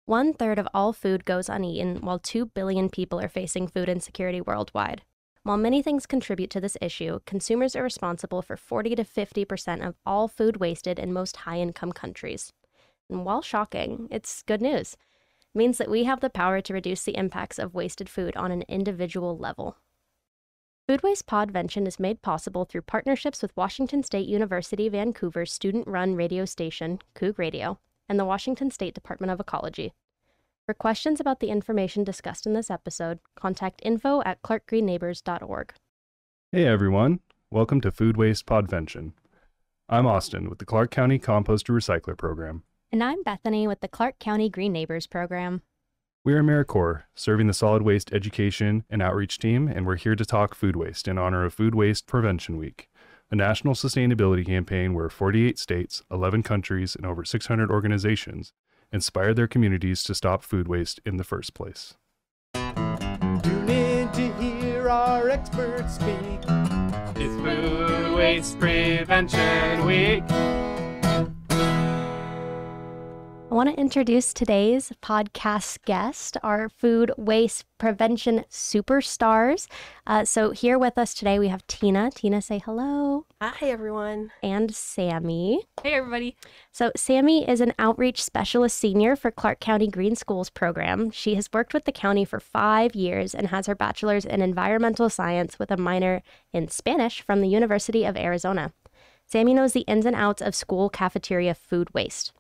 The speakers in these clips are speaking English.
1/3 of all food goes uneaten, while 2 billion people are facing food insecurity worldwide. While many things contribute to this issue, consumers are responsible for 40 to 50% of all food wasted in most high-income countries. And while shocking, it's good news. It means that we have the power to reduce the impacts of wasted food on an individual level. Food Waste Pod-Vention is made possible through partnerships with Washington State University Vancouver's student-run radio station, Coug Radio, and the Washington State Department of Ecology. For questions about the information discussed in this episode, contact info@clarkgreenneighbors.org. Hey everyone, welcome to Food Waste Pod-Vention. I'm Austin with the Clark County Composter Recycler Program. And I'm Bethany with the Clark County Green Neighbors Program. We are AmeriCorps, serving the solid waste education and outreach team, and we're here to talk food waste in honor of Food Waste Prevention Week, a national sustainability campaign where 48 states, 11 countries, and over 600 organizations inspire their communities to stop food waste in the first place. Tune in to hear our experts speak. It's Food Waste Prevention Week. I want to introduce today's podcast guest, our food waste prevention superstars. So here with us today, we have Tina. Tina, say hello. Hi, everyone. And Sami. Hey, everybody. So Sami is an outreach specialist senior for Clark County Green Schools program. She has worked with the county for 5 years and has her bachelor's in environmental science with a minor in Spanish from the University of Arizona. Sami knows the ins and outs of school cafeteria food waste.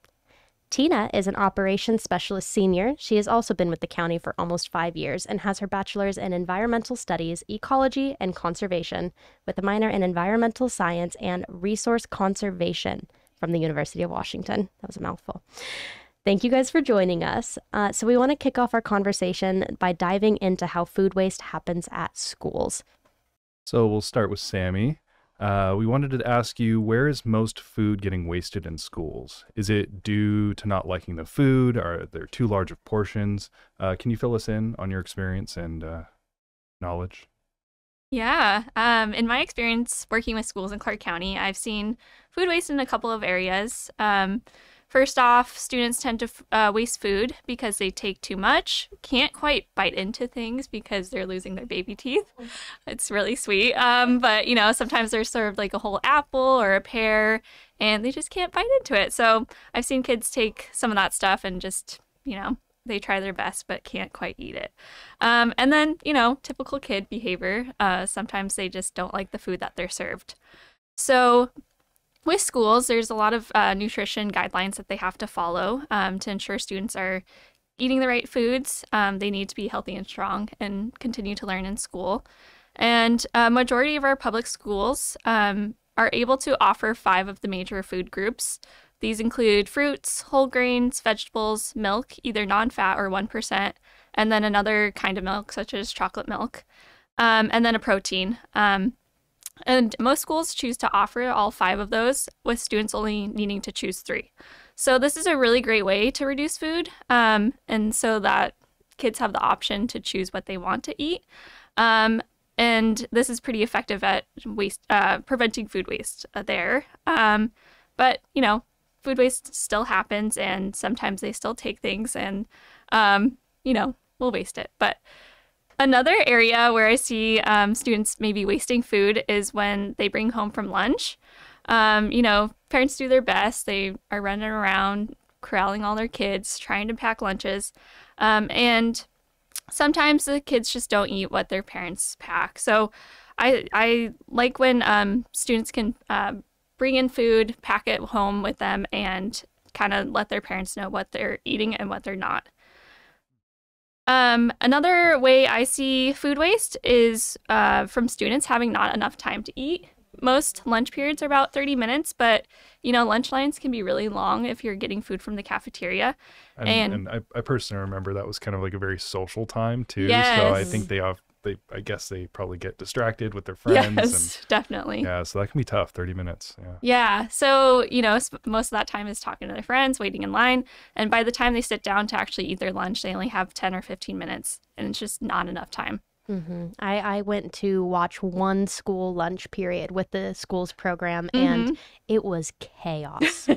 Tina is an operations specialist senior. She has also been with the county for almost 5 years and has her bachelor's in environmental studies, ecology, and conservation with a minor in environmental science and resource conservation from the University of Washington. That was a mouthful. Thank you guys for joining us. So we want to kick off our conversation by diving into how food waste happens at schools. So we'll start with Sami. We wanted to ask you, where is most food getting wasted in schools? Is it due to not liking the food? Are there too large of portions? Can you fill us in on your experience and knowledge? Yeah. In my experience working with schools in Clark County, I've seen food waste in a couple of areas. First off, students tend to waste food because they take too much, can't quite bite into things because they're losing their baby teeth. It's really sweet. But, sometimes they're served like a whole apple or a pear and they just can't bite into it. So I've seen kids take some of that stuff and just, they try their best but can't quite eat it. And then, typical kid behavior. Sometimes they just don't like the food that they're served. So with schools, there's a lot of nutrition guidelines that they have to follow to ensure students are eating the right foods. They need to be healthy and strong and continue to learn in school. And a majority of our public schools are able to offer 5 of the major food groups. These include fruits, whole grains, vegetables, milk, either non-fat or 1%, and then another kind of milk, such as chocolate milk, and then a protein. And most schools choose to offer all 5 of those, with students only needing to choose 3. So this is a really great way to reduce food, and so that kids have the option to choose what they want to eat. And this is pretty effective at preventing food waste there. But, food waste still happens, and sometimes they still take things and, we'll waste it. But another area where I see students maybe wasting food is when they bring home from lunch. Parents do their best. They are running around, corralling all their kids, trying to pack lunches. And sometimes the kids just don't eat what their parents pack. So I like when students can bring in food, pack it home with them, and kind of let their parents know what they're eating and what they're not. Another way I see food waste is from students having not enough time to eat. Most lunch periods are about 30 minutes, but, lunch lines can be really long if you're getting food from the cafeteria. And I personally remember that was kind of like a very social time, too. Yes. So I think I guess they probably get distracted with their friends. Yes, definitely. Yeah, so that can be tough, 30 minutes. Yeah. So, most of that time is talking to their friends, waiting in line. And by the time they sit down to actually eat their lunch, they only have 10 or 15 minutes. And it's just not enough time. Mm-hmm. I went to watch one school lunch period with the school's program, and it was chaos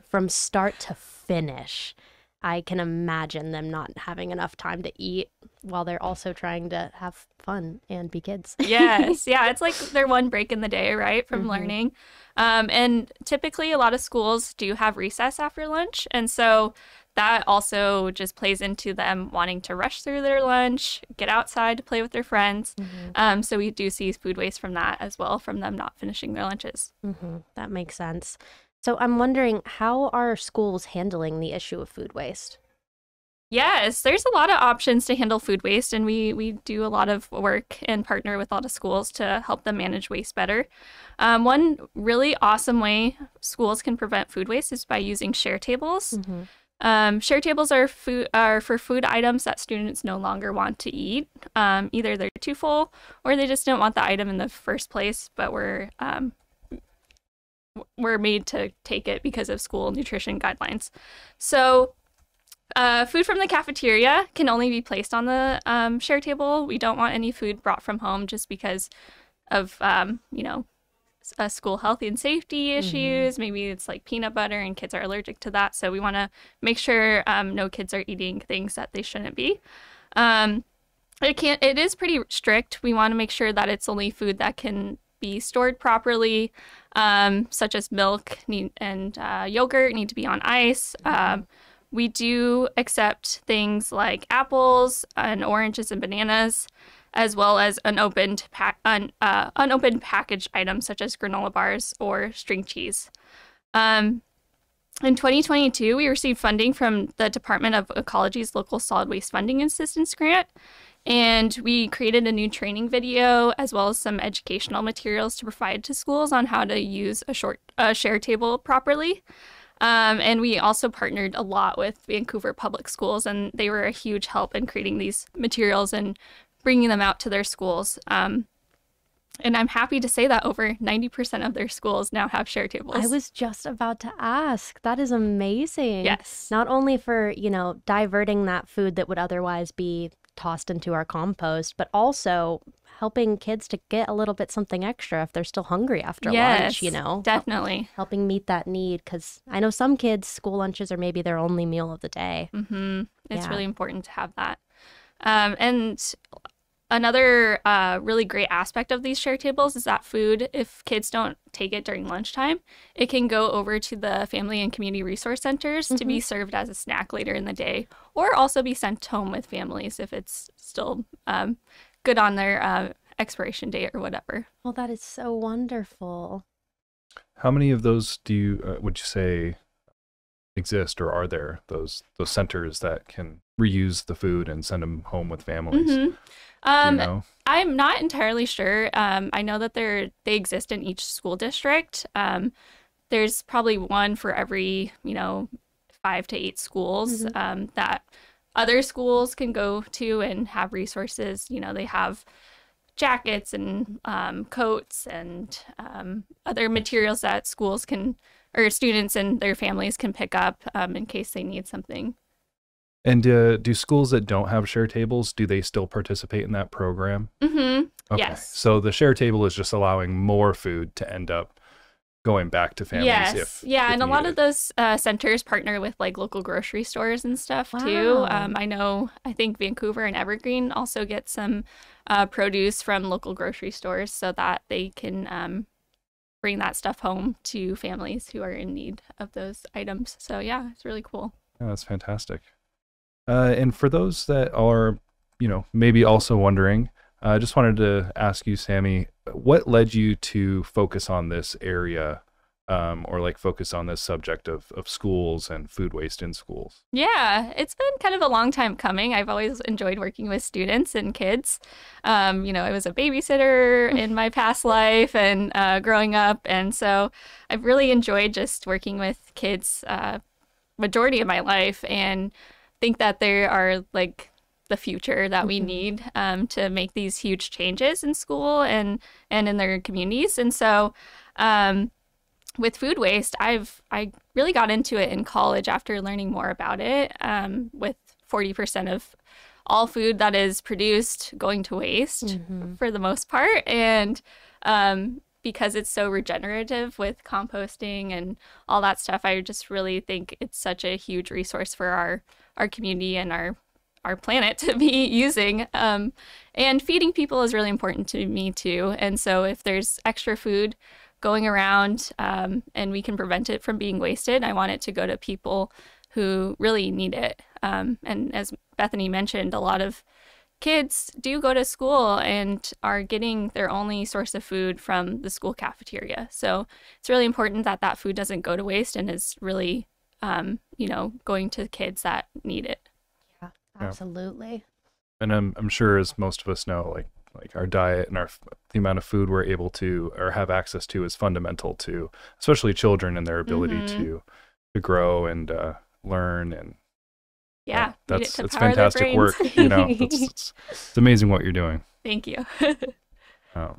from start to finish. I can imagine them not having enough time to eat while they're also trying to have fun and be kids. Yes. Yeah. It's like their one break in the day, right, from learning. And typically a lot of schools do have recess after lunch. And so that also just plays into them wanting to rush through their lunch, get outside to play with their friends. So we do see food waste from that as well, from them not finishing their lunches. That makes sense. So I'm wondering, how are schools handling the issue of food waste? Yes, there's a lot of options to handle food waste, and we do a lot of work and partner with a lot of schools to help them manage waste better. One really awesome way schools can prevent food waste is by using share tables. Share tables are for food items that students no longer want to eat. Either they're too full or they just don't want the item in the first place, but we're made to take it because of school nutrition guidelines. So food from the cafeteria can only be placed on the share table. We don't want any food brought from home just because of, school health and safety issues. Maybe it's like peanut butter and kids are allergic to that. So we want to make sure no kids are eating things that they shouldn't be. It is pretty strict. We want to make sure that it's only food that can be stored properly, such as milk and yogurt need to be on ice. We do accept things like apples and oranges and bananas, as well as unopened packaged items such as granola bars or string cheese. In 2022, we received funding from the Department of Ecology's local solid waste funding assistance grant, and we created a new training video as well as some educational materials to provide to schools on how to use a share table properly. And we also partnered a lot with Vancouver Public Schools, and they were a huge help in creating these materials and bringing them out to their schools. And I'm happy to say that over 90% of their schools now have share tables. I was just about to ask. That is amazing. Yes. Not only for, diverting that food that would otherwise be tossed into our compost, but also helping kids to get a little bit something extra if they're still hungry after lunch, Definitely. Helping meet that need, because I know some kids, school lunches are maybe their only meal of the day. It's really important to have that. And another really great aspect of these share tables is that food, if kids don't take it during lunchtime, it can go over to the family and community resource centers to be served as a snack later in the day, or also be sent home with families if it's still good on their expiration date or whatever. Well, that is so wonderful. How many of those do you would you say exist, or are there those centers that can reuse the food and send them home with families? Do you know? I'm not entirely sure. I know that they exist in each school district. There's probably one for every 5 to 8 schools that other schools can go to and have resources. They have jackets and coats and other materials that schools can, or students and their families can pick up in case they need something. And do schools that don't have share tables, do they still participate in that program? Okay. Yes. So the share table is just allowing more food to end up going back to families. Yes. And a lot of those centers partner with like local grocery stores and stuff too. I think Vancouver and Evergreen also get some produce from local grocery stores so that they can bring that stuff home to families who are in need of those items. So yeah, it's really cool. Yeah, that's fantastic. And for those that are, maybe also wondering, I just wanted to ask you, Sami, what led you to focus on this area, or like focus on this subject of schools and food waste in schools? Yeah, it's been kind of a long time coming. I've always enjoyed working with students and kids. I was a babysitter in my past life and growing up. And so I've really enjoyed just working with kids majority of my life, and think that they are like the future that we need to make these huge changes in school and in their communities. And so with food waste, I really got into it in college after learning more about it, with 40% of all food that is produced going to waste for the most part. And because it's so regenerative with composting and all that stuff, I just really think it's such a huge resource for our community and our planet to be using. And feeding people is really important to me too. And so if there's extra food going around and we can prevent it from being wasted, I want it to go to people who really need it. And as Bethany mentioned, a lot of kids do go to school and are getting their only source of food from the school cafeteria. So it's really important that that food doesn't go to waste and is really, going to kids that need it. Yeah, absolutely. And I'm sure, as most of us know, like our diet and the amount of food we're able to or have access to is fundamental to, especially children and their ability to grow and learn. And it's fantastic work. It's amazing what you're doing. Thank you.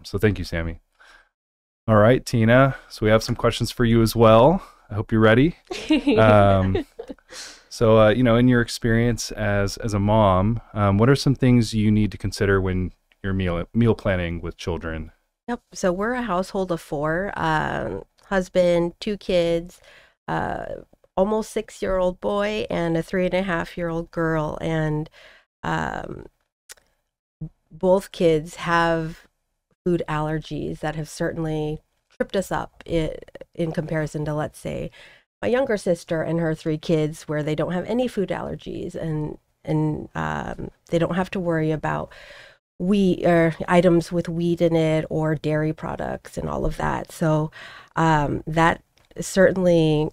So thank you, Sami. All right, Tina. So we have some questions for you as well. I hope you're ready. So, in your experience as a mom, what are some things you need to consider when you're meal planning with children? Yep. So we're a household of 4, husband, 2 kids, almost 6-year-old boy and a 3.5-year-old girl. And both kids have food allergies that have certainly tripped us up in comparison to, let's say, my younger sister and her 3 kids, where they don't have any food allergies and they don't have to worry about wheat or items with wheat in it or dairy products and all of that. So that certainly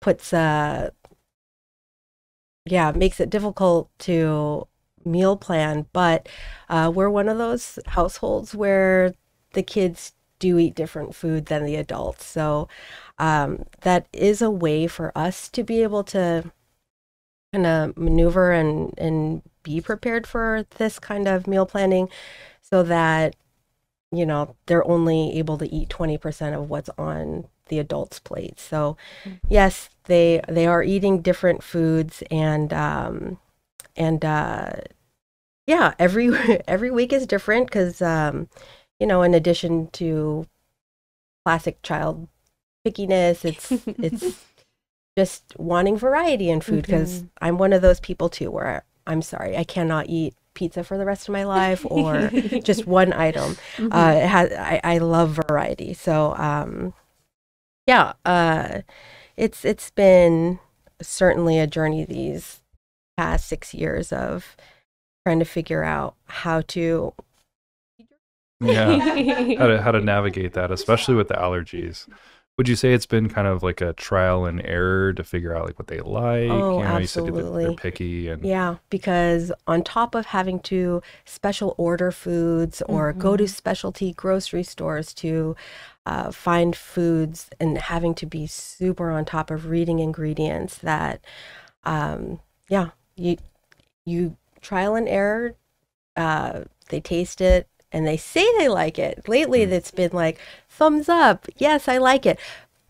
puts makes it difficult to meal plan. But we're one of those households where the kids do eat different food than the adults. So that is a way for us to be able to kind of maneuver and be prepared for this kind of meal planning, so that, they're only able to eat 20% of what's on the adult's plate. So yes, they are eating different foods, and every week is different because in addition to classic child pickiness, it's just wanting variety in food, because I'm one of those people too where I'm sorry, I cannot eat pizza for the rest of my life or just one item. I love variety. So it's been certainly a journey these past 6 years of trying to figure out how to how to navigate that, especially with the allergies. Would you say it's been kind of like a trial and error to figure out like what they like? Oh, you said absolutely. they're picky. And yeah, because on top of having to special order foods or go to specialty grocery stores to find foods, and having to be super on top of reading ingredients, that you trial and error, they taste it and they say they like it. Lately, it's been like, thumbs up, yes, I like it,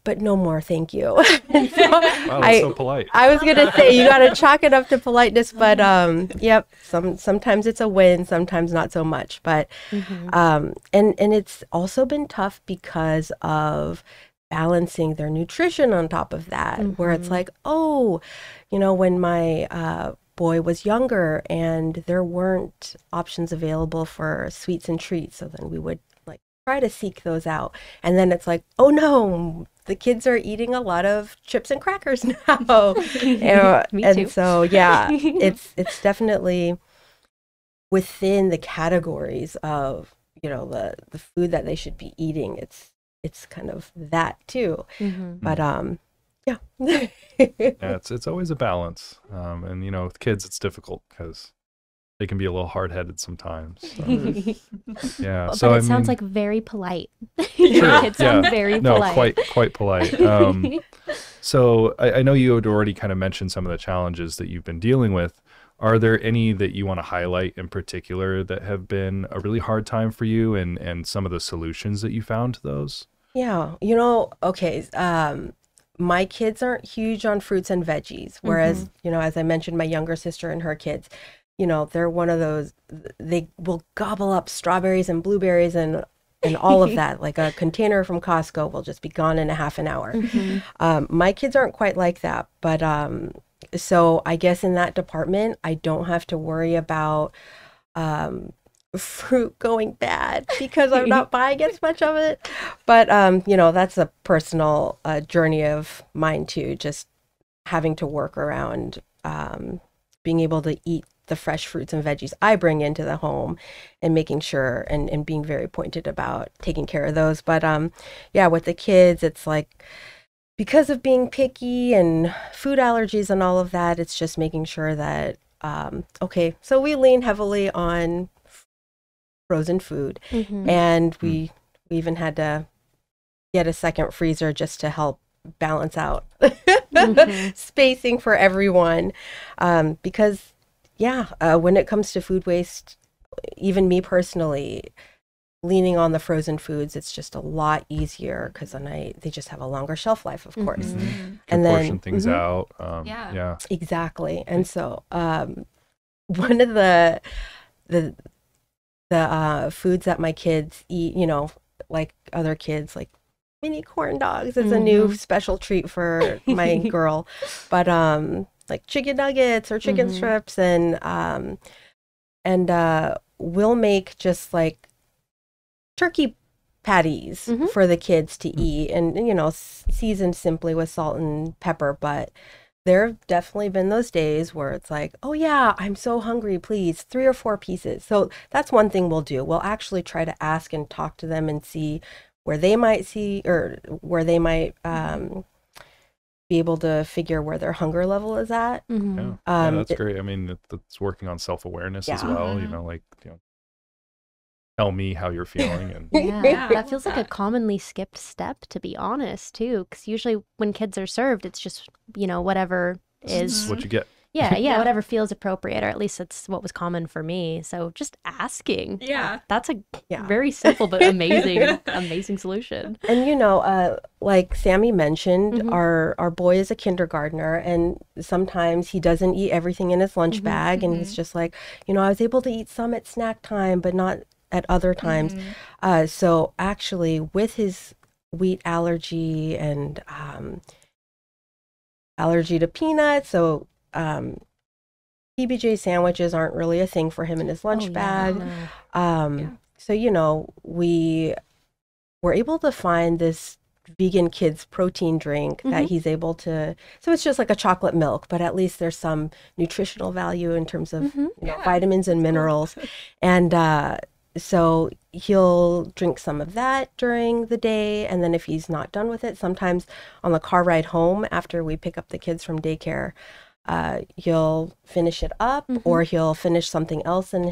but no more, thank you. And so wow, that's so polite. I was gonna say, you gotta chalk it up to politeness, but yep, sometimes it's a win, sometimes not so much. But and it's also been tough because of balancing their nutrition on top of that, where it's like, when my boy was younger and there weren't options available for sweets and treats, so then we would like try to seek those out, and then it's like, oh no, the kids are eating a lot of chips and crackers now. Me too. And so it's definitely within the categories of the food that they should be eating. It's kind of that too. But yeah. It's always a balance. And with kids it's difficult because they can be a little hard-headed sometimes. So, yeah. But so it sounds like very polite. Sure, Kids sound very polite. No, quite polite. So I know you had already kind of mentioned some of the challenges that you've been dealing with. Are there any that you want to highlight in particular that have been a really hard time for you, and some of the solutions that you found to those? Yeah. Okay. My kids aren't huge on fruits and veggies, whereas, as I mentioned, my younger sister and her kids, they're one of those, they will gobble up strawberries and blueberries and and all of that. Like a container from Costco will just be gone in a half an hour. My kids aren't quite like that, but so I guess in that department, I don't have to worry about fruit going bad because I'm not buying as much of it. But that's a personal journey of mine too, just having to work around being able to eat the fresh fruits and veggies I bring into the home and making sure and being very pointed about taking care of those. But with the kids, it's like, because of being picky and food allergies and all of that, it's just making sure that, so we lean heavily on frozen food, and we even had to get a second freezer just to help balance out spacing for everyone, because when it comes to food waste, even me personally, leaning on the frozen foods, it's just a lot easier because they just have a longer shelf life, of course. And then portion things out. Exactly. And so one of the foods that my kids eat, like other kids, like mini corn dogs is a new special treat for my girl. But like chicken nuggets or chicken strips, and we'll make just like turkey patties for the kids to eat, and seasoned simply with salt and pepper. But there have definitely been those days where it's like, oh yeah, I'm so hungry, please, 3 or 4 pieces. So that's one thing we'll do. We'll actually try to ask and talk to them and see where they might be able to figure where their hunger level is at. That's great. I mean, that's working on self-awareness as well. Tell me how you're feeling. And that feels like a commonly skipped step, to be honest, too, because usually when kids are served, it's just whatever is what you get. Whatever feels appropriate, or at least that's what was common for me. So just asking. That's a very simple but amazing solution. And like Sami mentioned, our boy is a kindergartner, and sometimes he doesn't eat everything in his lunch bag, and he's just like, I was able to eat some at snack time, but not at other times. So actually, with his wheat allergy and allergy to peanuts, so PBJ sandwiches aren't really a thing for him in his lunch bag. So we were able to find this vegan kids protein drink that he's able to, so it's just like a chocolate milk, but at least there's some nutritional value in terms of vitamins and minerals. And so he'll drink some of that during the day, and then if he's not done with it, sometimes on the car ride home after we pick up the kids from daycare, he'll finish it up, or he'll finish something else in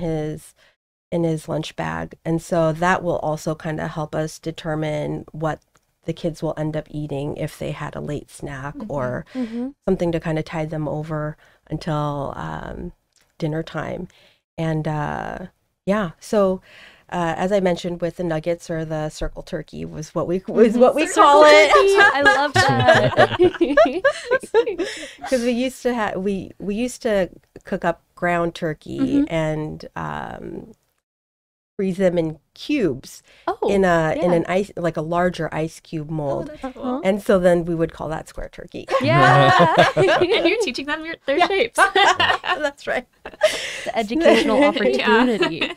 his lunch bag. And so that will also kind of help us determine what the kids will end up eating if they had a late snack or something to kind of tide them over until dinner time. And so as I mentioned, with the nuggets, or the circle turkey was what we call it. I love that. Because we used to cook up ground turkey and freeze them in cubes in an ice, like a larger ice cube mold. That's cool. And so then we would call that square turkey. And you're teaching them their shapes. That's right. The educational opportunity.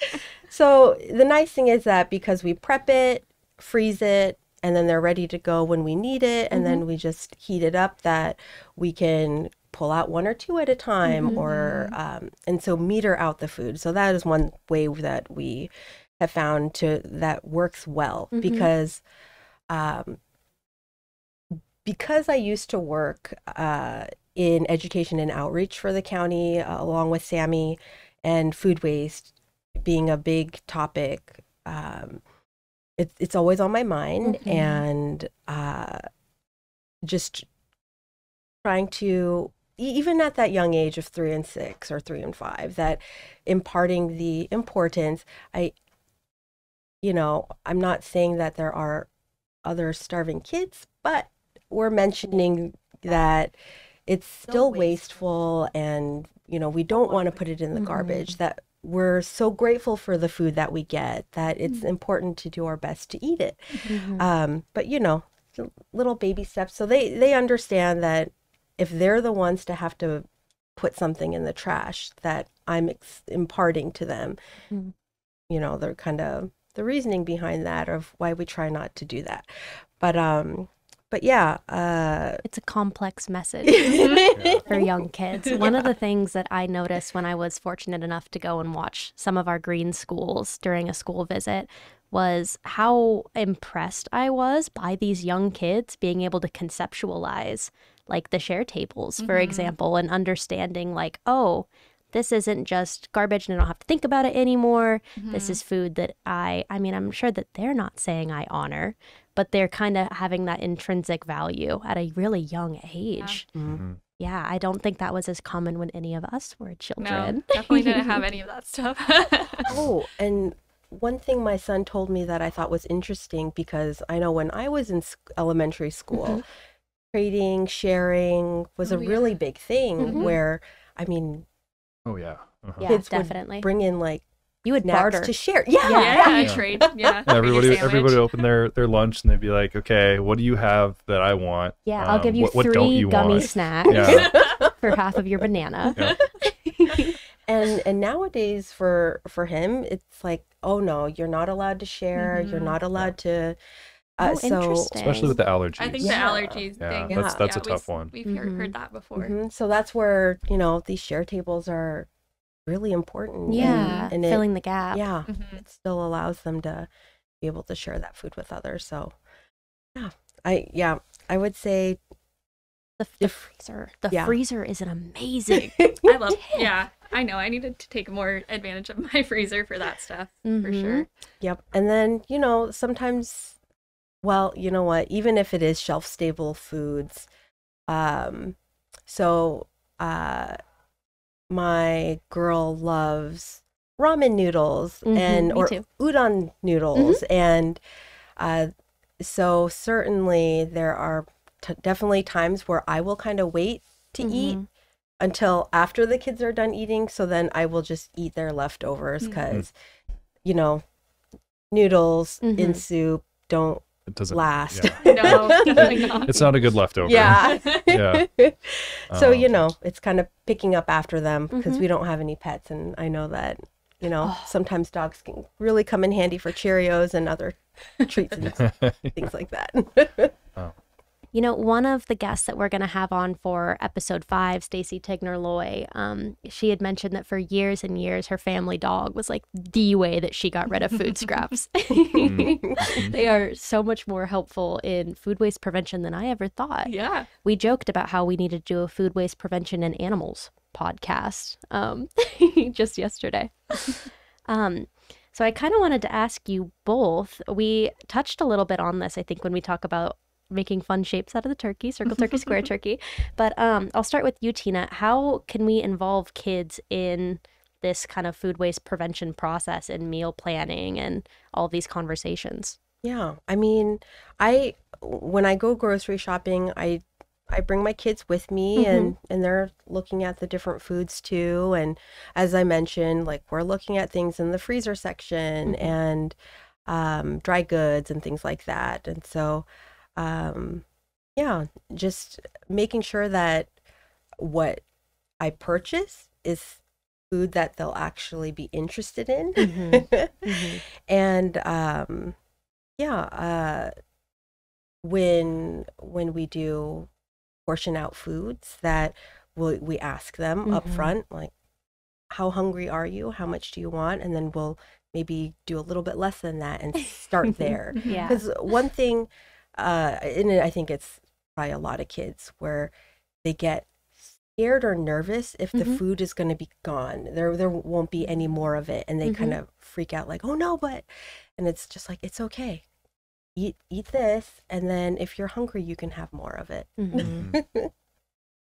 So the nice thing is that because we prep it, freeze it, and then they're ready to go when we need it, and then we just heat it up, that we can pull out 1 or 2 at a time, or and so meter out the food. So that is one way that we have found that works well, because I used to work in education and outreach for the county, along with Sami, and food waste being a big topic. It's always on my mind, and just trying to, even at that young age of 3 and 6 or 3 and 5, that imparting the importance. I'm not saying that there are other starving kids, but we're mentioning that it's still wasteful, and we don't want to put it in the garbage, that we're so grateful for the food that we get that it's important to do our best to eat it. But you know, little baby steps. So they understand that if they're the ones to have to put something in the trash, that I'm imparting to them, you know, they're kind of the reasoning behind that of why we try not to do that. But yeah, it's a complex message for young kids. One of the things that I noticed when I was fortunate enough to go and watch some of our green schools during a school visit was how impressed I was by these young kids being able to conceptualize like the share tables, for example, and understanding like, oh, this isn't just garbage and I don't have to think about it anymore. This is food that I mean, I'm sure that they're not saying I honor, but they're kind of having that intrinsic value at a really young age. Yeah, I don't think that was as common when any of us were children. No, definitely didn't have any of that stuff. Oh, and one thing my son told me that I thought was interesting, because I know when I was in elementary school, trading, sharing was a really big thing where, I mean, Yeah, kids definitely. would bring in like You would snacks barter to share. Trade. Yeah. Everybody open their lunch and they'd be like, okay, what do you have that I want? Yeah, I'll give you what don't 3 you gummy want? snacks for half of your banana. And nowadays for him, it's like, oh no, you're not allowed to share. You're not allowed to. Interesting. Especially with the allergies. I think the allergies thing. That's a tough one. We've heard that before. So that's where, you know, these share tables are really important. Yeah, and filling the gap. Yeah, it still allows them to be able to share that food with others. So I would say The freezer. The freezer is an amazing. I love. Yeah, I know. I needed to take more advantage of my freezer for that stuff for sure. Yep. And then, you know, sometimes, well, you know what? Even if it is shelf stable foods, my girl loves ramen noodles or udon noodles, and so certainly there are definitely times where I will kind of wait to eat until after the kids are done eating, so then I will just eat their leftovers, because you know, noodles in soup don't last. No, definitely not. It's not a good leftover. Yeah. So, you Okay. know, it's kind of picking up after them, because we don't have any pets. And I know that, you know, sometimes dogs can really come in handy for Cheerios and other treats and things like that. You know, one of the guests that we're going to have on for episode 5, Stacy Tigner-Loy, she had mentioned that for years and years, her family dog was like the way that she got rid of food scraps. They are so much more helpful in food waste prevention than I ever thought. Yeah. We joked about how we need to do a food waste prevention in animals podcast just yesterday. So I kind of wanted to ask you both. We touched a little bit on this, I think, when we talk about making fun shapes out of the turkey, circle turkey, square turkey. But I'll start with you, Tina. How can we involve kids in this kind of food waste prevention process and meal planning and all these conversations? Yeah. I mean, when I go grocery shopping, I bring my kids with me, and they're looking at the different foods too. And as I mentioned, like, we're looking at things in the freezer section and dry goods and things like that. And so just making sure that what I purchase is food that they'll actually be interested in. And when we do portion out foods, that we ask them up front, like, how hungry are you? How much do you want? And then we'll maybe do a little bit less than that and start there. Because one thing, and I think it's probably a lot of kids, where they get scared or nervous if the food is going to be gone. There won't be any more of it, and they kind of freak out, like, oh no, and it's just like, it's okay. Eat this, and then if you're hungry, you can have more of it.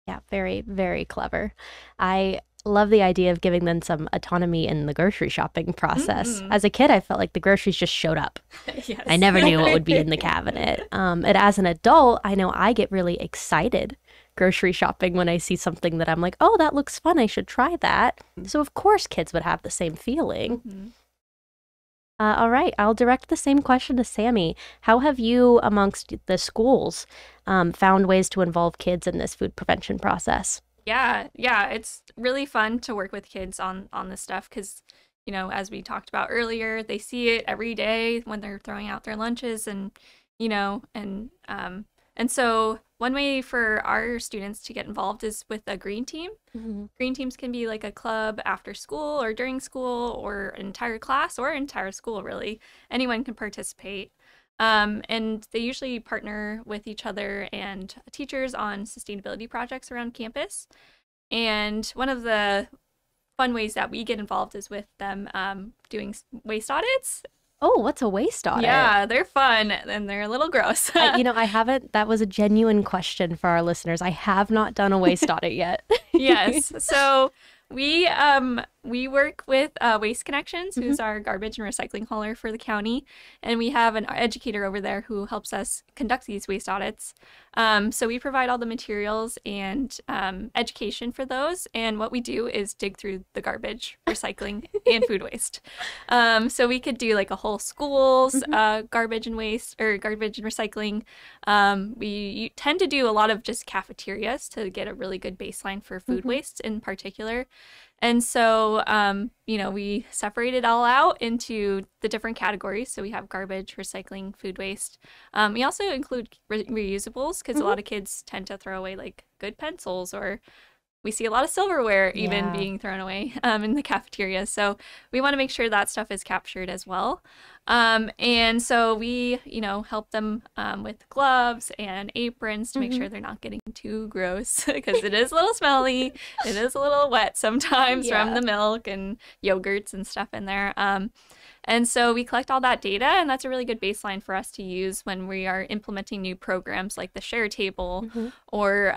Yeah, very, very clever. I love the idea of giving them some autonomy in the grocery shopping process. As a kid, I felt like the groceries just showed up. Yes. I never knew what would be in the cabinet. And as an adult, I know I get really excited grocery shopping when I see something that I'm like, oh, that looks fun. I should try that. So of course kids would have the same feeling. Mm-hmm. All right, I'll direct the same question to Sami. How have you, amongst the schools, found ways to involve kids in this food prevention process? Yeah, it's really fun to work with kids on this stuff because, you know, as we talked about earlier, they see it every day when they're throwing out their lunches, and you know, and so one way for our students to get involved is with a green team. Mm-hmm. Green teams can be like a club after school or during school or an entire class or entire school, really. Anyone can participate. And they usually partner with each other and teachers on sustainability projects around campus. And one of the fun ways that we get involved is with them doing waste audits. Oh, what's a waste audit? Yeah, they're fun and they're a little gross. I haven't, that was a genuine question for our listeners. I have not done a waste audit yet. Yes. So we work with Waste Connections, who's our garbage and recycling hauler for the county, and we have an educator over there who helps us conduct these waste audits. So we provide all the materials and education for those, and what we do is dig through the garbage, recycling, and food waste. So we could do like a whole school's garbage and waste, or garbage and recycling. We tend to do a lot of just cafeterias to get a really good baseline for food waste in particular. And so, we separate it all out into the different categories. So we have garbage, recycling, food waste. We also include reusables because a lot of kids tend to throw away like good pencils, or we see a lot of silverware even being thrown away in the cafeteria. So we want to make sure that stuff is captured as well. And so we, help them with gloves and aprons to make sure they're not getting too gross because it is a little smelly. It is a little wet sometimes from the milk and yogurts and stuff in there. And so we collect all that data, and that's a really good baseline for us to use when we are implementing new programs like the Share Table or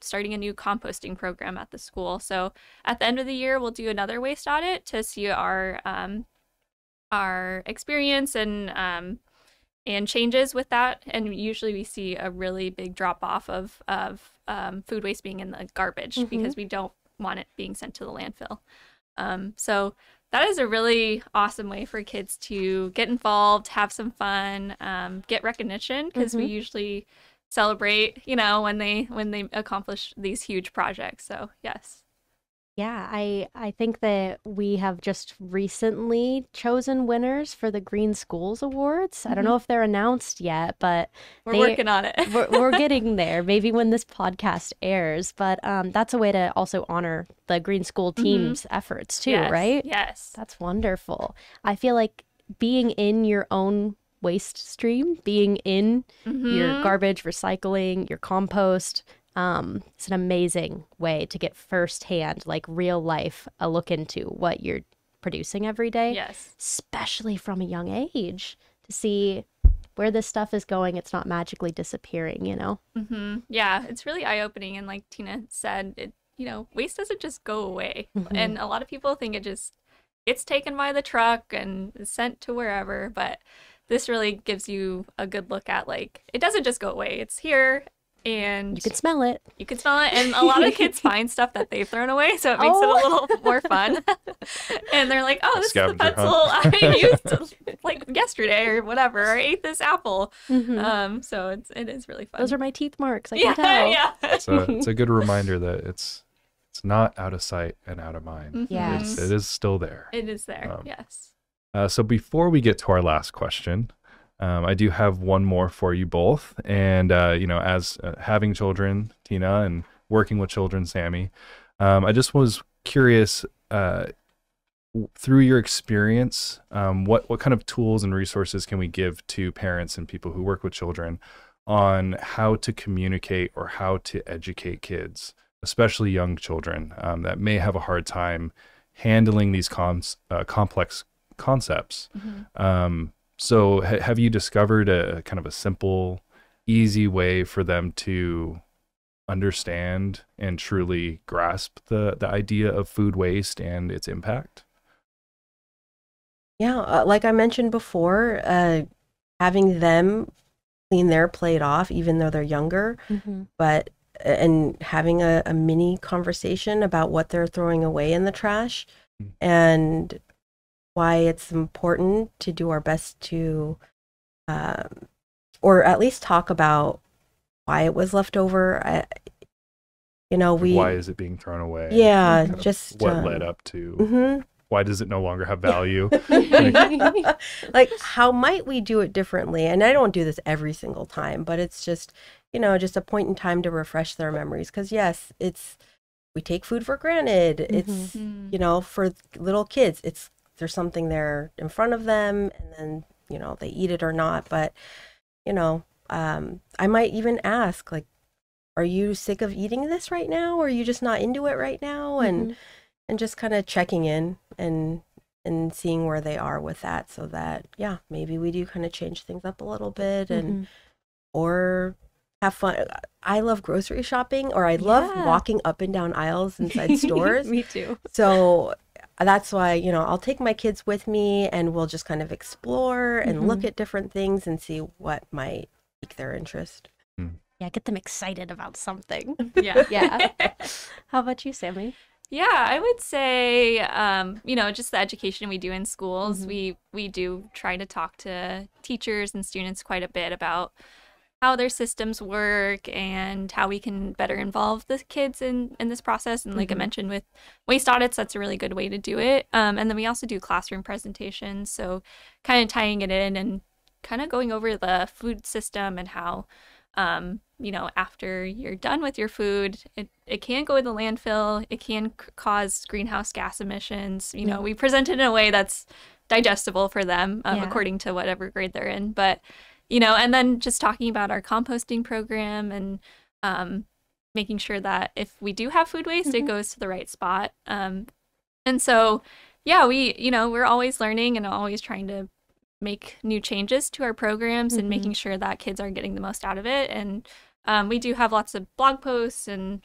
starting a new composting program at the school. So at the end of the year, we'll do another waste audit to see our experience and changes with that. And usually we see a really big drop off of food waste being in the garbage because we don't want it being sent to the landfill. So that is a really awesome way for kids to get involved, have some fun, get recognition, because we usually celebrate, when they accomplish these huge projects. So yes. Yeah, I think that we have just recently chosen winners for the Green Schools Awards. I don't know if they're announced yet, but we're working on it. we're getting there, maybe when this podcast airs. But that's a way to also honor the Green School team's efforts too, right? Yes. That's wonderful. I feel like being in your own waste stream, being in your garbage, recycling, your compost, it's an amazing way to get firsthand, like real life, a look into what you're producing every day. Yes. Especially from a young age, to see where this stuff is going. It's not magically disappearing, Yeah, it's really eye-opening. And like Tina said, waste doesn't just go away. And a lot of people think it just gets taken by the truck and is sent to wherever. But this really gives you a good look at, like, it doesn't just go away. It's here. And you can smell it. And a lot of kids find stuff that they've thrown away, so it makes it a little more fun. And they're like, oh, this is the pencil I used like yesterday or whatever, or I ate this apple. So it is really fun. Those are my teeth marks, I can tell. Yeah. It's a good reminder that it's not out of sight and out of mind. Yes. It is still there. It is there, yes. So before we get to our last question, I do have one more for you both. And, as having children, Tina, and working with children, Sami, I just was curious, through your experience, what kind of tools and resources can we give to parents and people who work with children on how to communicate or how to educate kids, especially young children that may have a hard time handling these complex concepts? So have you discovered a kind of a simple, easy way for them to understand and truly grasp the idea of food waste and its impact? Yeah, like I mentioned before, having them clean their plate off, even though they're younger, but and having a mini conversation about what they're throwing away in the trash and why it's important to do our best to, or at least talk about why it was left over. Why is it being thrown away? Yeah, Kind of just what led up to. mhm. Why does it no longer have value? Like, how might we do it differently? And I don't do this every single time, but it's just, just a point in time to refresh their memories. Because yes, we take food for granted. It's, for little kids, there's something there in front of them, and then, they eat it or not. But, I might even ask, like, are you sick of eating this right now? Or are you just not into it right now? And just kind of checking in and seeing where they are with that, so that, maybe we do kind of change things up a little bit and or have fun. I love grocery shopping, or I love walking up and down aisles inside stores. Me too. So that's why, I'll take my kids with me and we'll just kind of explore and look at different things and see what might pique their interest. Yeah, get them excited about something. Yeah. Yeah. How about you, Sami? Yeah, I would say, just the education we do in schools. We do try to talk to teachers and students quite a bit about how their systems work and how we can better involve the kids in this process. And like I mentioned with waste audits, that's a really good way to do it. And then we also do classroom presentations. So kind of tying it in and kind of going over the food system and how, after you're done with your food, it can go in the landfill. It can cause greenhouse gas emissions. We present it in a way that's digestible for them, according to whatever grade they're in. But, and then just talking about our composting program and making sure that if we do have food waste, it goes to the right spot. And so, we're always learning and always trying to make new changes to our programs and making sure that kids are getting the most out of it. And we do have lots of blog posts and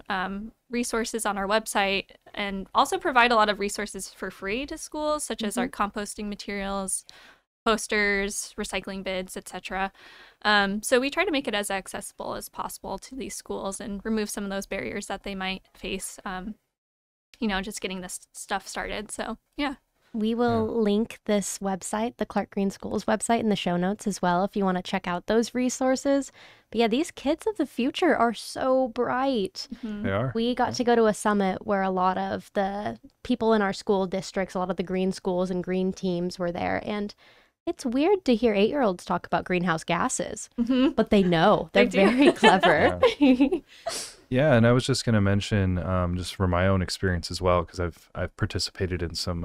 resources on our website, and also provide a lot of resources for free to schools, such as our composting materials, posters, recycling bids, etc. So we try to make it as accessible as possible to these schools and remove some of those barriers that they might face, just getting this stuff started. So, yeah. We will link this website, the Clark Green Schools website, in the show notes as well if you want to check out those resources. But yeah, these kids of the future are so bright. They are. We got to go to a summit where a lot of the people in our school districts, a lot of the green schools and green teams were there. And it's weird to hear 8-year-olds talk about greenhouse gases, but they know. They're very clever. Yeah, and I was just going to mention, just from my own experience as well, because I've participated in some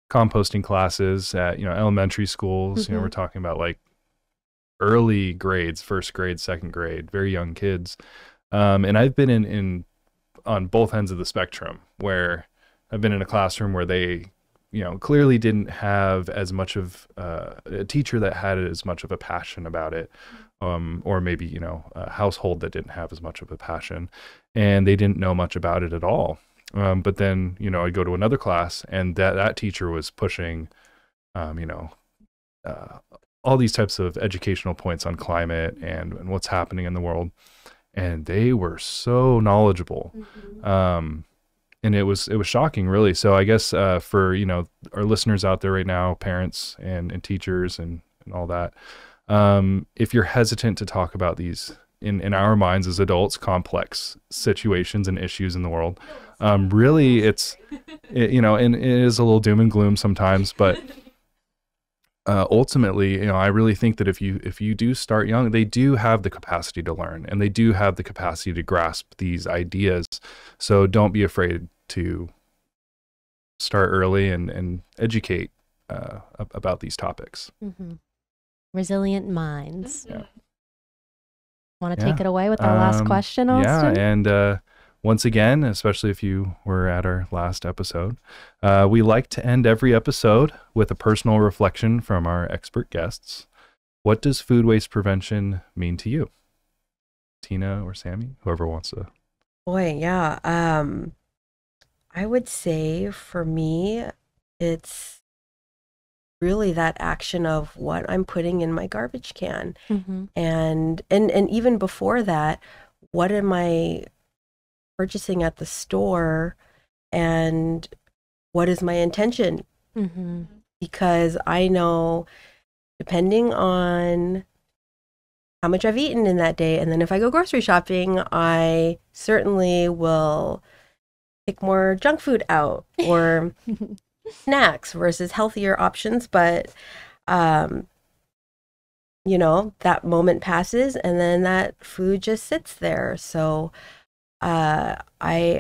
composting classes at elementary schools. We're talking about like early grades, first grade, second grade, very young kids, and I've been in on both ends of the spectrum, where I've been in a classroom where they clearly didn't have as much of a teacher that had as much of a passion about it, or maybe a household that didn't have as much of a passion, and they didn't know much about it at all. But then, I'd go to another class and that teacher was pushing, all these types of educational points on climate and what's happening in the world. And they were so knowledgeable. And it was shocking, really. So I guess for, our listeners out there right now, parents and teachers and all that, if you're hesitant to talk about these, in our minds as adults, complex situations and issues in the world, really and it is a little doom and gloom sometimes, but ultimately, I really think that if you do start young, they do have the capacity to learn, and they do have the capacity to grasp these ideas. So don't be afraid to start early and educate about these topics. Resilient minds. Yeah. Want to take it away with our last question, Austin? Yeah, and once again, especially if you were at our last episode, we like to end every episode with a personal reflection from our expert guests. What does food waste prevention mean to you? Tina or Sami, whoever wants to. Boy, yeah. I would say for me, it's really that action of what I'm putting in my garbage can. And even before that, what am I purchasing at the store and what is my intention? Mm-hmm. Because I know, depending on how much I've eaten in that day, and then if I go grocery shopping, I certainly will pick more junk food out or snacks versus healthier options. But, you know, that moment passes and then that food just sits there. So I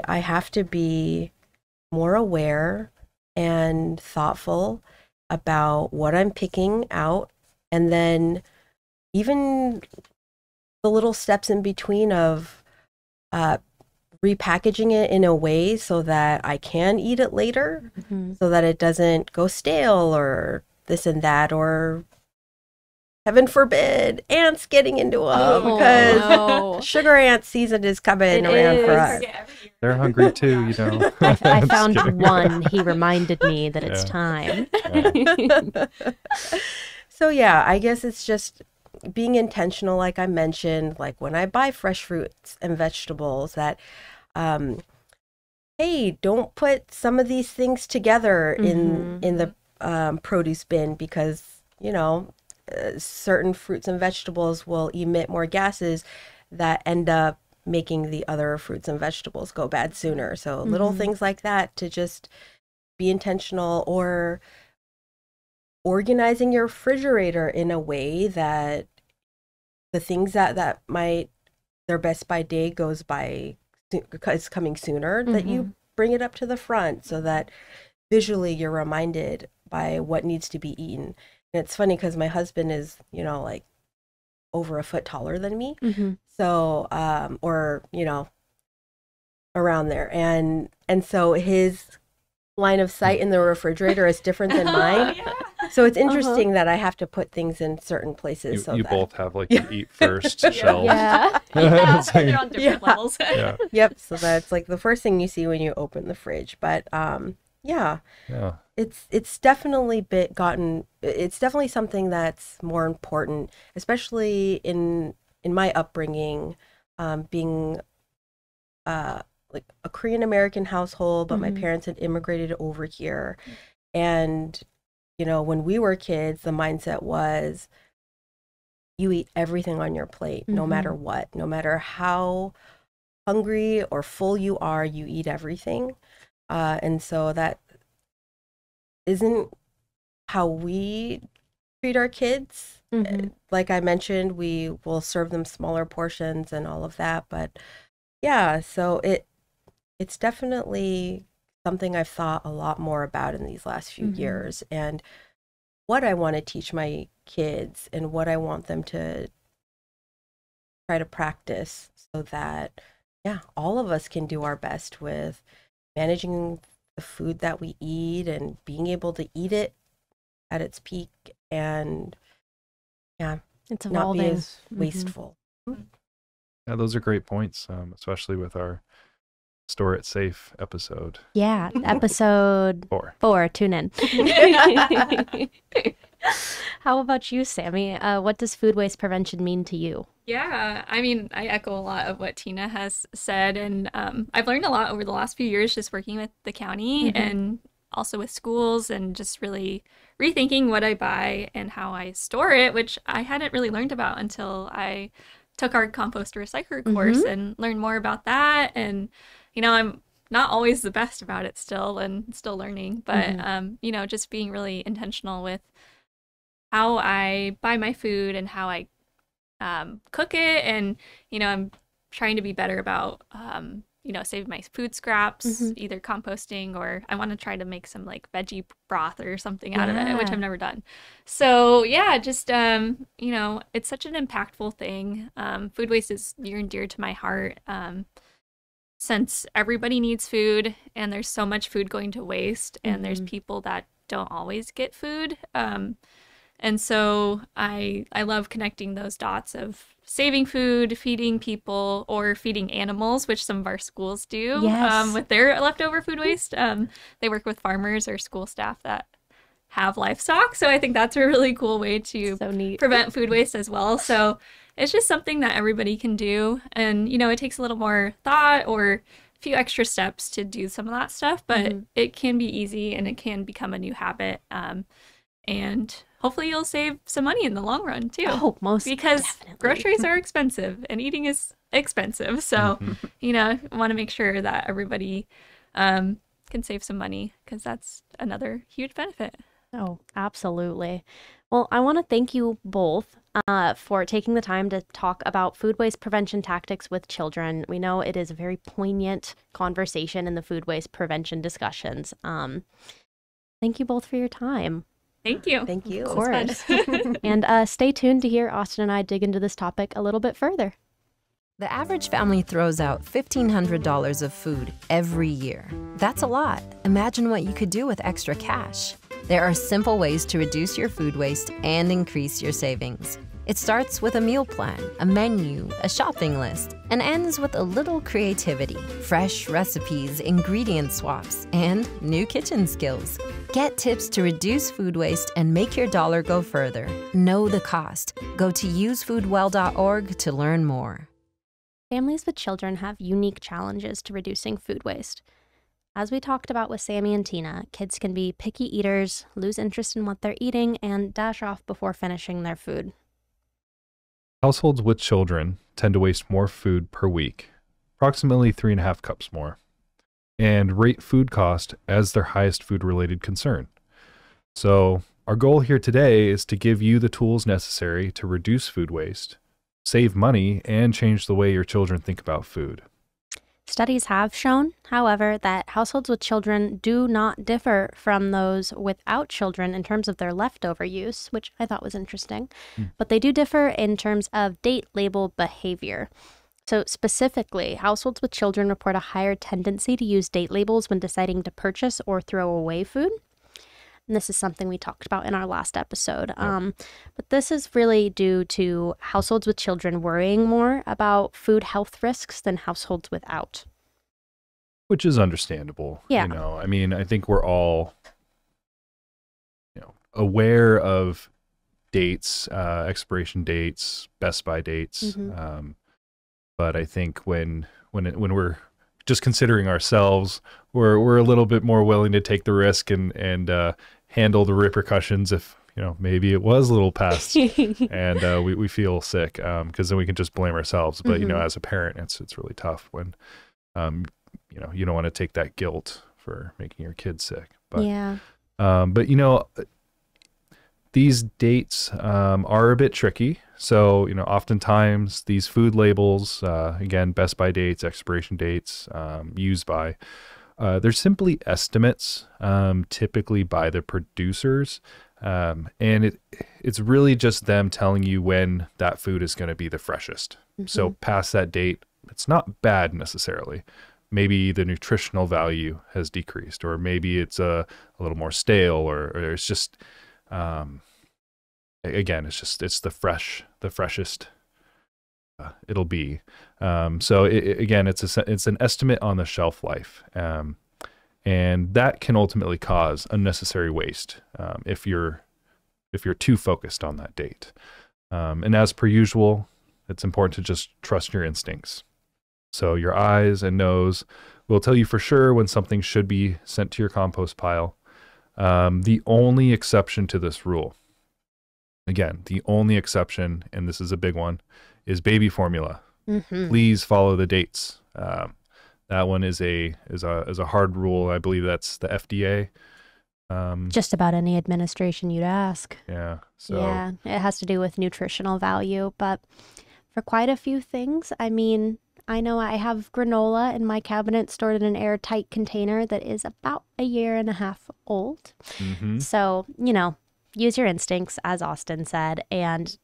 have to be more aware and thoughtful about what I'm picking out, and then even the little steps in between of repackaging it in a way so that I can eat it later, so that it doesn't go stale or this and that, or heaven forbid, ants getting into them, because sugar ant season is coming around for us. They're hungry too, you know. I found one. He reminded me that it's time. So yeah, I guess it's just being intentional, like I mentioned, like when I buy fresh fruits and vegetables, that hey, don't put some of these things together in the produce bin, because, you know, certain fruits and vegetables will emit more gases that end up making the other fruits and vegetables go bad sooner. So little things like that, to just be intentional, or organizing your refrigerator in a way that the things that might, their best by day goes by, is coming sooner, that you bring it up to the front so that visually you're reminded by what needs to be eaten. And it's funny because my husband is, you know, like over a foot taller than me. So, or, you know, around there. And so his line of sight in the refrigerator is different than mine. So it's interesting that I have to put things in certain places. You both have like an eat first shelf. They're on different levels. Yep. So that's like the first thing you see when you open the fridge. But it's definitely it's definitely something that's more important, especially in my upbringing, being like a Korean American household, but my parents had immigrated over here. And, you know, when we were kids, the mindset was you eat everything on your plate, no matter what, no matter how hungry or full you are, you eat everything. And so that isn't how we treat our kids. Like I mentioned, we will serve them smaller portions and all of that. But yeah, so it's definitely something I've thought a lot more about in these last few years, and what I want to teach my kids and what I want them to try to practice, so that, yeah, all of us can do our best with managing the food that we eat and being able to eat it at its peak, and it's not evolving. be as wasteful. Yeah, those are great points, especially with our Store It Safe episode. Yeah, episode 4. Tune in. How about you, Sami? What does food waste prevention mean to you? Yeah, I mean, I echo a lot of what Tina has said, and I've learned a lot over the last few years just working with the county and also with schools, and just really rethinking what I buy and how I store it, which I hadn't really learned about until I took our compost recycler course and learned more about that. And, you know, I'm not always the best about it still, and still learning, but, you know, just being really intentional with how I buy my food and how I cook it. And, you know, I'm trying to be better about, you know, saving my food scraps, either composting, or I want to try to make some like veggie broth or something out of it, which I've never done. So yeah, just, you know, it's such an impactful thing. Food waste is near and dear to my heart. Since everybody needs food, and there's so much food going to waste, and there's people that don't always get food. And so I love connecting those dots of saving food, feeding people, or feeding animals, which some of our schools do with their leftover food waste. They work with farmers or school staff that have livestock. So I think that's a really cool way to prevent food waste as well. So it's just something that everybody can do. And, it takes a little more thought or a few extra steps to do some of that stuff, but it can be easy and it can become a new habit. And hopefully you'll save some money in the long run too. Oh, most because definitely. groceries are expensive and eating is expensive. So, I want to make sure that everybody can save some money because that's another huge benefit. Oh, absolutely. Well, I want to thank you both for taking the time to talk about food waste prevention tactics with children. We know it is a very poignant conversation in the food waste prevention discussions. Thank you both for your time. Thank you. Thank you. Of course. And stay tuned to hear Austin and I dig into this topic a little bit further. The average family throws out $1,500 of food every year. That's a lot. Imagine what you could do with extra cash. There are simple ways to reduce your food waste and increase your savings. It starts with a meal plan, a menu, a shopping list, and ends with a little creativity, fresh recipes, ingredient swaps, and new kitchen skills. Get tips to reduce food waste and make your dollar go further. Know the cost. Go to usefoodwell.org to learn more. Families with children have unique challenges to reducing food waste. As we talked about with Sami and Tina, kids can be picky eaters, lose interest in what they're eating, and dash off before finishing their food. Households with children tend to waste more food per week, approximately 3.5 cups more, and rate food cost as their highest food-related concern. So our goal here today is to give you the tools necessary to reduce food waste, save money, and change the way your children think about food. Studies have shown, however, that households with children do not differ from those without children in terms of their leftover use, which I thought was interesting. But they do differ in terms of date label behavior. So specifically, households with children report a higher tendency to use date labels when deciding to purchase or throw away food. And this is something we talked about in our last episode. But this is really due to households with children worrying more about food health risks than households without. Which is understandable. Yeah. I think we're all, aware of dates, expiration dates, best by dates. But I think when we're just considering ourselves, we're a little bit more willing to take the risk and handle the repercussions if maybe it was a little past and we feel sick, because then we can just blame ourselves. But as a parent, it's really tough when you don't want to take that guilt for making your kids sick. But Yeah. These dates are a bit tricky. So, oftentimes these food labels, again, best by dates, expiration dates, used by, they're simply estimates, typically by the producers. And it's really just them telling you when that food is going to be the freshest. So past that date, it's not bad necessarily. Maybe the nutritional value has decreased, or maybe it's a little more stale, or it's just, again, it's the freshest it'll be. So again, it's an estimate on the shelf life, and that can ultimately cause unnecessary waste if you're too focused on that date. And as per usual, it's important to just trust your instincts. So your eyes and nose will tell you for sure when something should be sent to your compost pile. The only exception to this rule, again, the only exception, and this is a big one, is baby formula. Please follow the dates. That one is a hard rule. I believe that's the FDA. Just about any administration you'd ask. Yeah. So Yeah, it has to do with nutritional value, but for quite a few things, I know I have granola in my cabinet stored in an airtight container that is about 1.5 years old. So, use your instincts, as Austin said, and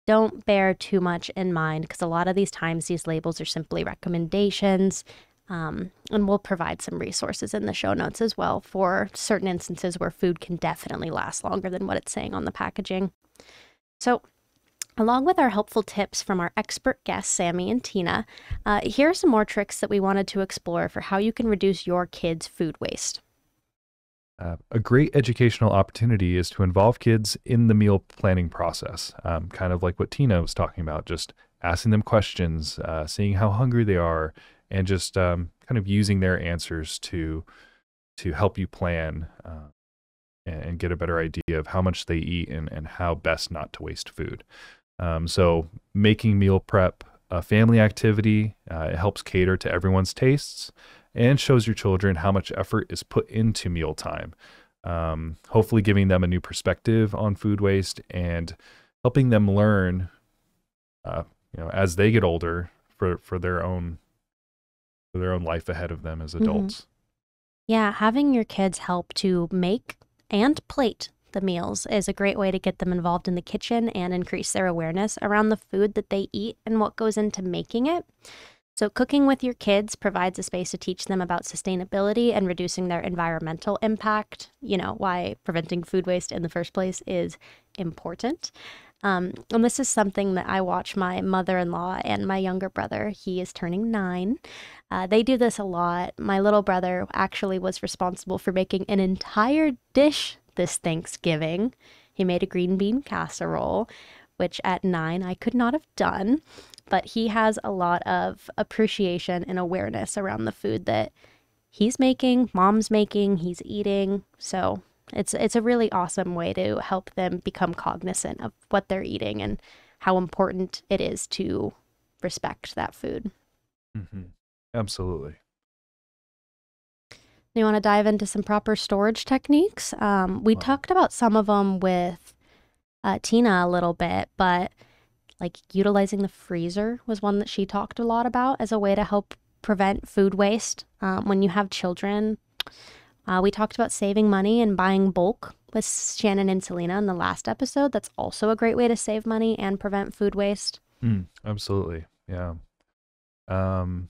don't bear too much in mind, because a lot of these times these labels are simply recommendations. And we'll provide some resources in the show notes as well for certain instances where food can definitely last longer than what it's saying on the packaging. So, along with our helpful tips from our expert guests, Sami and Tina, here are some more tricks that we wanted to explore for how you can reduce your kids' food waste. A great educational opportunity is to involve kids in the meal planning process, kind of like what Tina was talking about, just asking them questions, seeing how hungry they are, and just kind of using their answers to help you plan and get a better idea of how much they eat and how best not to waste food. So making meal prep a family activity, it helps cater to everyone's tastes and shows your children how much effort is put into mealtime. Hopefully giving them a new perspective on food waste and helping them learn, as they get older for their own life ahead of them as adults. Yeah, having your kids help to make and plate the meals is a great way to get them involved in the kitchen and increase their awareness around the food that they eat and what goes into making it. So cooking with your kids provides a space to teach them about sustainability and reducing their environmental impact, why preventing food waste in the first place is important. And this is something that I watch my mother-in-law and my younger brother. He is turning 9. They do this a lot. My little brother actually was responsible for making an entire dish this Thanksgiving. He made a green bean casserole, which at 9 I could not have done. But he has a lot of appreciation and awareness around the food that he's making, mom's making, he's eating. So it's a really awesome way to help them become cognizant of what they're eating and how important it is to respect that food. Mm-hmm. Absolutely. You want to dive into some proper storage techniques? We talked about some of them with Tina a little bit, but like utilizing the freezer was one that she talked a lot about as a way to help prevent food waste when you have children. We talked about saving money and buying bulk with Shannon and Selena in the last episode. That's also a great way to save money and prevent food waste. Absolutely. Yeah. And,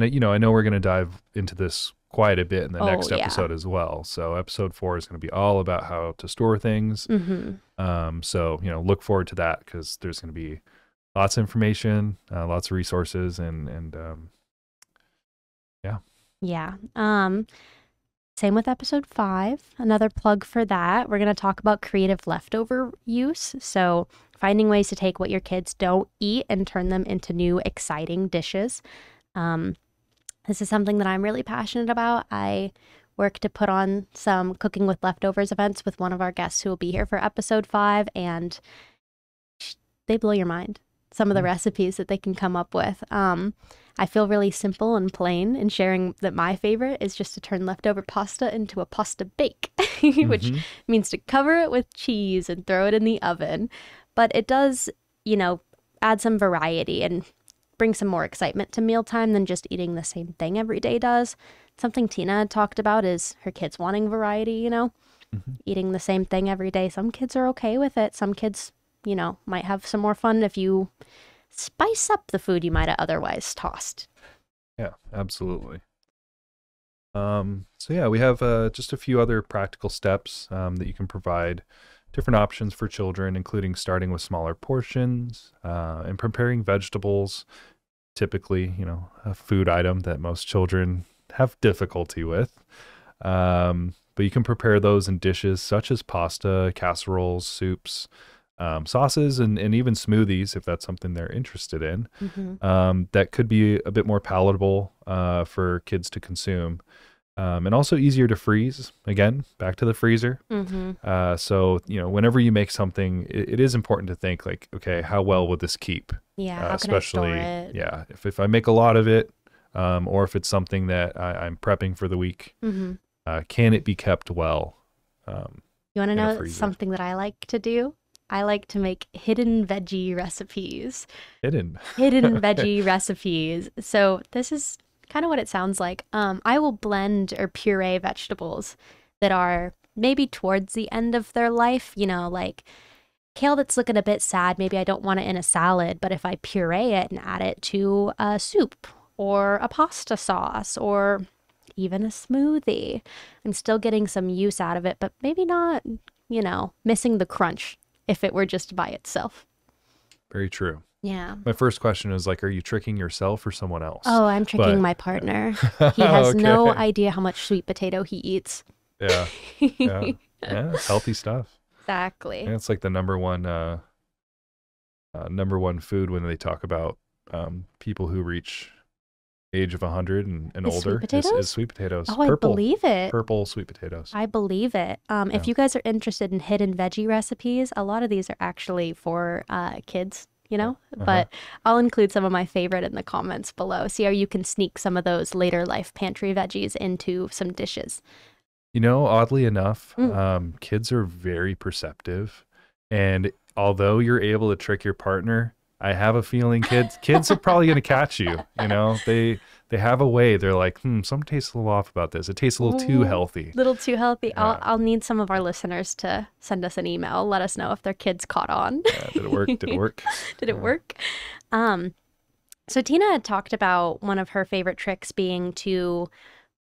I know we're going to dive into this quite a bit in the next episode as well. So episode 4 is going to be all about how to store things. So, look forward to that because there's going to be lots of information, lots of resources and yeah. Yeah. Same with episode 5. Another plug for that. We're going to talk about creative leftover use. So finding ways to take what your kids don't eat and turn them into new, exciting dishes. This is something that I'm really passionate about. I work to put on some cooking with leftovers events with one of our guests who will be here for episode 5, and they blow your mind. Some of the recipes that they can come up with. I feel really simple and plain in sharing that my favorite is just to turn leftover pasta into a pasta bake, which means to cover it with cheese and throw it in the oven. But it does, add some variety and bring some more excitement to mealtime than just eating the same thing every day does. Something Tina had talked about is her kids wanting variety, eating the same thing every day. Some kids are okay with it. Some kids, might have some more fun if you spice up the food you might have otherwise tossed. Yeah, absolutely. So yeah, we have just a few other practical steps that you can provide. Different options for children, including starting with smaller portions and preparing vegetables. Typically, a food item that most children have difficulty with. But you can prepare those in dishes such as pasta, casseroles, soups, sauces, and even smoothies if that's something they're interested in. That could be a bit more palatable for kids to consume. And also easier to freeze. Again, back to the freezer. So, whenever you make something, it is important to think like, okay, how well would this keep? Yeah, how especially, can I store it? Yeah, if I make a lot of it, or if it's something that I'm prepping for the week, can it be kept well? You want to know something that I like to do? I like to make hidden veggie recipes. Hidden veggie recipes. So this is kind of what it sounds like. I will blend or puree vegetables that are maybe towards the end of their life, like kale that's looking a bit sad. Maybe I don't want it in a salad, but if I puree it and add it to a soup or a pasta sauce or even a smoothie, I'm still getting some use out of it, but maybe not, missing the crunch if it were just by itself. Very true. Yeah. My first question is are you tricking yourself or someone else? Oh, I'm tricking my partner. He has no idea how much sweet potato he eats. Yeah. Yeah. Yeah. It's healthy stuff. Exactly. And it's like the number one food when they talk about people who reach age of 100 and Is older sweet potatoes? is sweet potatoes. Oh, I believe it. Purple sweet potatoes. I believe it. If you guys are interested in hidden veggie recipes, a lot of these are actually for kids, you know, but I'll include some of my favorite in the comments below. See how you can sneak some of those later life pantry veggies into some dishes. You know, oddly enough, kids are very perceptive. And although you're able to trick your partner, I have a feeling kids are probably going to catch you. You know, they have a way. They're like, something tastes a little off about this. It tastes a little too healthy. Little too healthy. Yeah. I'll need some of our listeners to send us an email. Let us know if their kids caught on. Yeah, did it work? Did it work? Did it work? So Tina had talked about one of her favorite tricks being to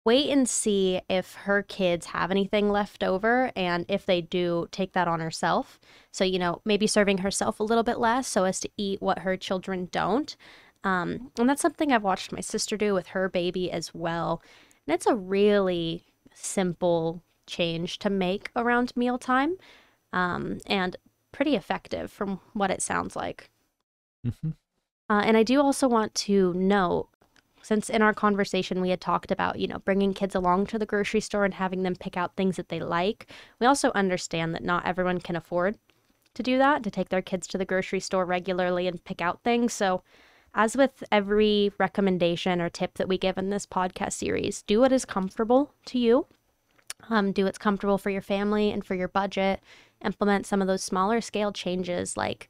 wait and see if her kids have anything left over, and if they do, take that on herself. So, you know, maybe serving herself a little bit less so as to eat what her children don't. And that's something I've watched my sister do with her baby as well. And it's a really simple change to make around mealtime, and pretty effective from what it sounds like. And I do also want to note, since in our conversation we had talked about, you know, bringing kids along to the grocery store and having them pick out things that they like, we also understand that not everyone can afford to do that, to take their kids to the grocery store regularly and pick out things. So as with every recommendation or tip that we give in this podcast series, do what is comfortable to you. Do what's comfortable for your family and for your budget. Implement some of those smaller scale changes, like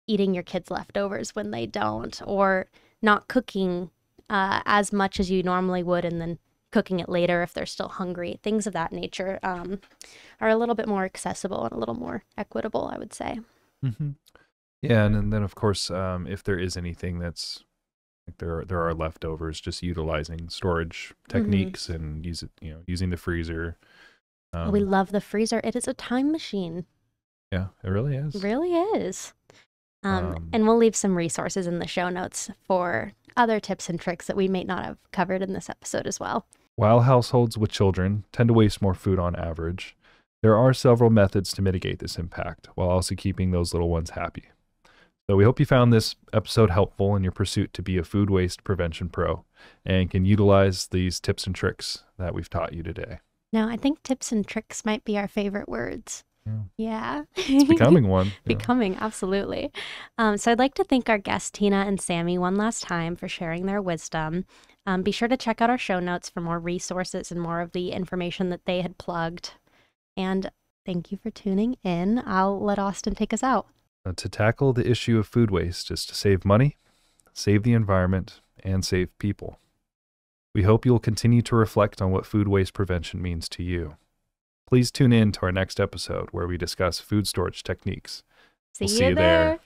eating your kids' leftovers when they don't, or not cooking as much as you normally would and then cooking it later if they're still hungry. Things of that nature are a little bit more accessible and a little more equitable, I would say. Yeah, and then of course, if there is anything that's like there are leftovers, just utilizing storage techniques and using the freezer. We love the freezer. It is a time machine. Yeah, it really is. It really is. And we'll leave some resources in the show notes for other tips and tricks that we may not have covered in this episode as well. While households with children tend to waste more food on average, there are several methods to mitigate this impact while also keeping those little ones happy. So we hope you found this episode helpful in your pursuit to be a food waste prevention pro and can utilize these tips and tricks that we've taught you today. Now, I think tips and tricks might be our favorite words. Yeah. It's becoming one. Becoming, absolutely. So I'd like to thank our guests, Tina and Sami, one last time for sharing their wisdom. Be sure to check out our show notes for more resources and more of the information that they had plugged. And thank you for tuning in. I'll let Austin take us out. To tackle the issue of food waste is to save money, save the environment, and save people. We hope you'll continue to reflect on what food waste prevention means to you. Please tune in to our next episode where we discuss food storage techniques. See you there.